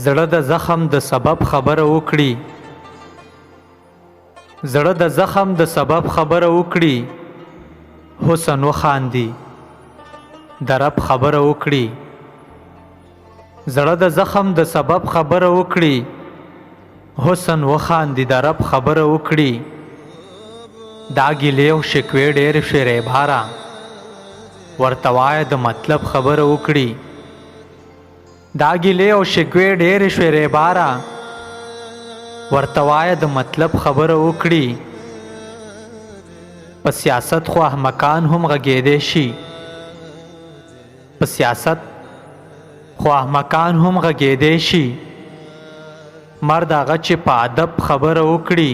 زړه د زخم د سبب خبره وکړي، زړه د زخم د سبب خبره وکړي، حسن وخاندي د رب خبره وکړي. زړه د زخم د سبب خبره وکړي، حسن وخاندي د رب خبره وکړي. دا ګیلې او شکوې ډېر شوې بارا، ورته وایه د مطلب خبره وکړي. دا ګیلې او شکوې ډېرې شوې بارا، ورته وایه د مطلب خبره وکړي. په سیاست خو احمقان هم غږېدی شي، په سیاست خو احمقان هم غږېدی شي. مرد هغه چې په ادب خبره وکړي،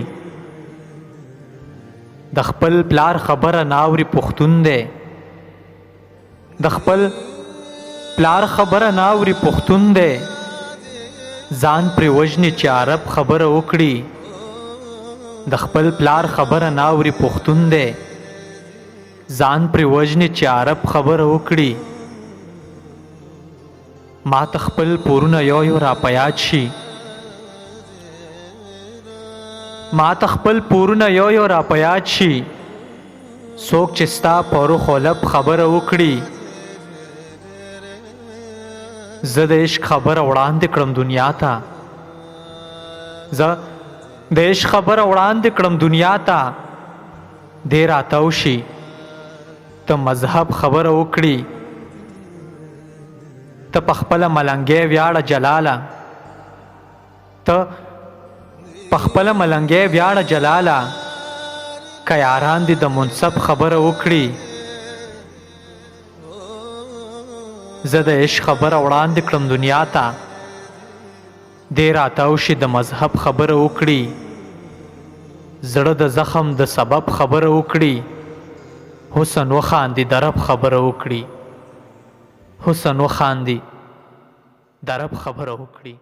د خپل پلار خبره ناوري پښتون دی، د خپل پلار خبره ناوري پښتون دی. ځان پرې وژني چې عرب خبره وکړي، د خپل پلار خبره ناوري پښتون دی. ځان پرې وژني چې عرب خبره وکړي. ما ته خپل پورونه یو یو را په یاد شي، ما ته خپل پورونه یو یو را په یاد شي. څوک چې ستا په روح و لب خبره وکړي، زه د عشق خبره وړاندې کړم دنیا ته، زه د عشق خبره وړاندې کړم دنیا ته. دی راتاو شي ته مذهب خبره وکړي، ته په خپله ملنګۍ ویاړه جلاله، ته په خپله ملنګۍ ویاړه جلاله. که یاران دې د منصب خبره وکړي، زه د عشق خبره وړاندې کړم دنیا ته. دی راتاو شي د مذهب خبره وکړي، زړه د زخم د سبب خبره وکړي. حسن وخاندي د رب خبره وکړي، حسن وخاندي د رب خبره وکړي.